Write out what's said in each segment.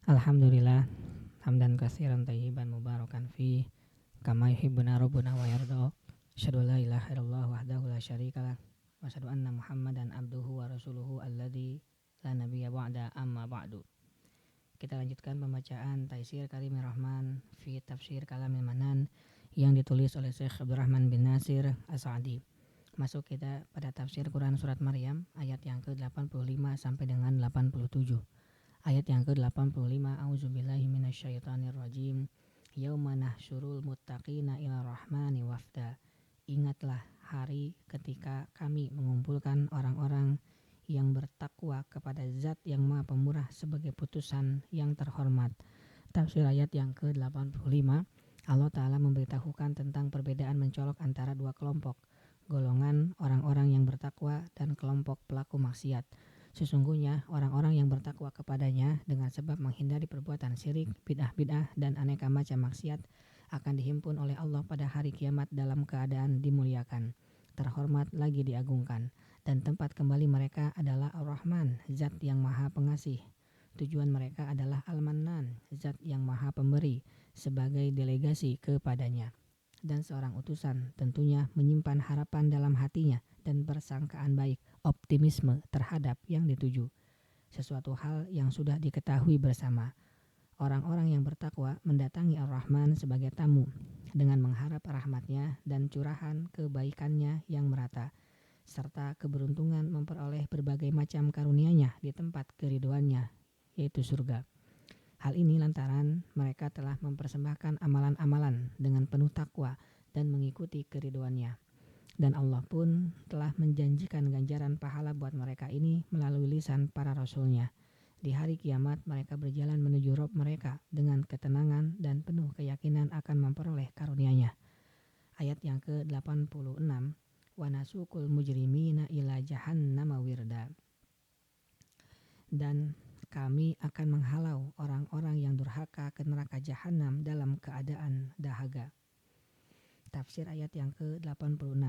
Alhamdulillah, hamdan katsiran thayyiban mubarakan fi kama yuhibbuna rabbuna wa yarda. Asyhadu an la ilaha illallah wahdahu la syarikalah wa asyhadu anna Muhammadan abduhu wa rasuluhu alladzi la nabiyya ba'da amma ba'du. Kita lanjutkan pembacaan Taisir Karimir Rahman fi Tafsir Kalamil Manan yang ditulis oleh Syekh Abdurrahman bin Nasir As-Sa'di. Masuk kita pada tafsir Quran surat Maryam ayat yang ke-85 sampai dengan 87. Ayat yang ke-85, A'udzubillahi minasyaitonirrajim. Yauma nahsyurul muttaqina ila rahmani wafda. Ingatlah hari ketika kami mengumpulkan orang-orang yang bertakwa kepada Zat yang Maha Pemurah sebagai putusan yang terhormat. Tafsir ayat yang ke-85, Allah Ta'ala memberitahukan tentang perbedaan mencolok antara dua kelompok, golongan orang-orang yang bertakwa dan kelompok pelaku maksiat. Sesungguhnya orang-orang yang bertakwa kepadanya dengan sebab menghindari perbuatan syirik, bid'ah-bid'ah, dan aneka macam maksiat akan dihimpun oleh Allah pada hari kiamat dalam keadaan dimuliakan, terhormat lagi diagungkan, dan tempat kembali mereka adalah Ar-Rahman, Zat yang Maha Pengasih. Tujuan mereka adalah Al-Mannan, Zat yang Maha Pemberi, sebagai delegasi kepadanya. Dan seorang utusan tentunya menyimpan harapan dalam hatinya dan bersangkaan baik, optimisme terhadap yang dituju, sesuatu hal yang sudah diketahui bersama. Orang-orang yang bertakwa mendatangi Ar-Rahman sebagai tamu dengan mengharap rahmatnya dan curahan kebaikannya yang merata, serta keberuntungan memperoleh berbagai macam karunia-Nya di tempat keridhoannya, yaitu surga. Hal ini lantaran mereka telah mempersembahkan amalan-amalan dengan penuh takwa dan mengikuti keridhoannya. Dan Allah pun telah menjanjikan ganjaran pahala buat mereka ini melalui lisan para rasulnya. Di hari kiamat mereka berjalan menuju Rabb mereka dengan ketenangan dan penuh keyakinan akan memperoleh karunia-Nya. Ayat yang ke-86, wa nasukul mujrimina ila jahannama wirda. Dan kami akan menghalau orang-orang yang durhaka ke neraka jahanam dalam keadaan dahaga. Tafsir ayat yang ke-86.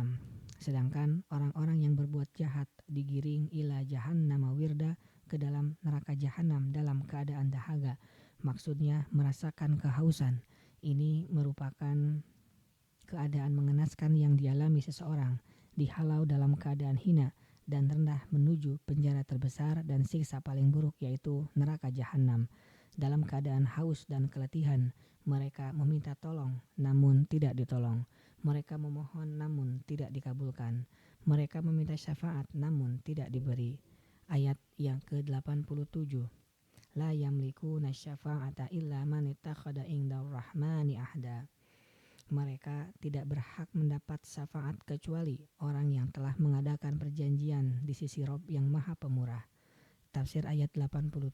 Sedangkan orang-orang yang berbuat jahat digiring ila jahannama wirda, ke dalam neraka jahanam dalam keadaan dahaga. Maksudnya merasakan kehausan. Ini merupakan keadaan mengenaskan yang dialami seseorang, dihalau dalam keadaan hina dan rendah menuju penjara terbesar dan siksa paling buruk, yaitu neraka jahanam. Dalam keadaan haus dan keletihan, mereka meminta tolong namun tidak ditolong. Mereka memohon namun tidak dikabulkan. Mereka meminta syafaat namun tidak diberi. Ayat yang ke-87, la yamlikuna syafa'ata illa man ittakhadha indar rahmani ahda. Mereka tidak berhak mendapat syafaat kecuali orang yang telah mengadakan perjanjian di sisi Rabb yang Maha Pemurah. Tafsir ayat 87,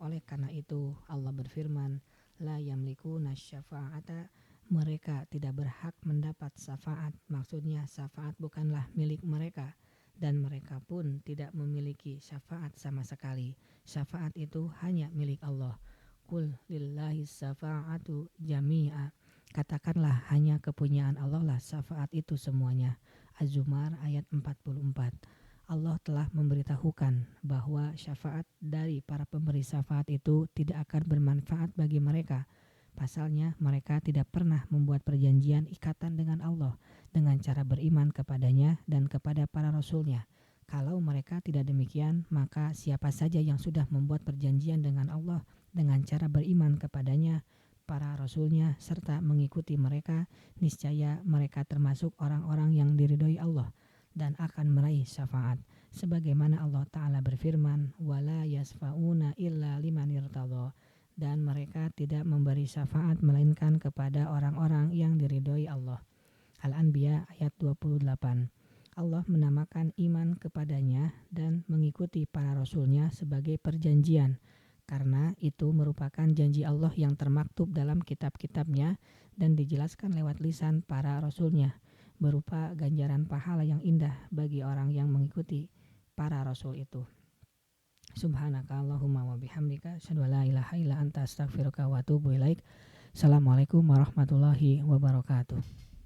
oleh karena itu Allah berfirman, la yamlikuna syafa'ata, mereka tidak berhak mendapat syafaat. Maksudnya syafaat bukanlah milik mereka dan mereka pun tidak memiliki syafaat sama sekali. Syafaat itu hanya milik Allah. Qul lillahi syafa'atu jami'a, katakanlah hanya kepunyaan Allah lah syafaat itu semuanya. Az-Zumar ayat 44. Allah telah memberitahukan bahwa syafaat dari para pemberi syafaat itu tidak akan bermanfaat bagi mereka. Pasalnya mereka tidak pernah membuat perjanjian ikatan dengan Allah dengan cara beriman kepadanya dan kepada para rasulnya. Kalau mereka tidak demikian, maka siapa saja yang sudah membuat perjanjian dengan Allah dengan cara beriman kepadanya, para rasulnya, serta mengikuti mereka, niscaya mereka termasuk orang-orang yang diridhoi Allah dan akan meraih syafaat. Sebagaimana Allah Ta'ala berfirman, wala yasfa'una illa liman irtadha, dan mereka tidak memberi syafaat melainkan kepada orang-orang yang diridhoi Allah. Al-Anbiya ayat 28. Allah menamakan iman kepadanya dan mengikuti para rasulnya sebagai perjanjian, karena itu merupakan janji Allah yang termaktub dalam kitab-kitabnya dan dijelaskan lewat lisan para rasulnya, berupa ganjaran pahala yang indah bagi orang yang mengikuti para rasul itu. Subhanaka Allahumma wa bihamdika, asyhadu an la ilaha illa anta, astaghfiruka wa atubu ilaik. Assalamualaikum warahmatullahi wabarakatuh.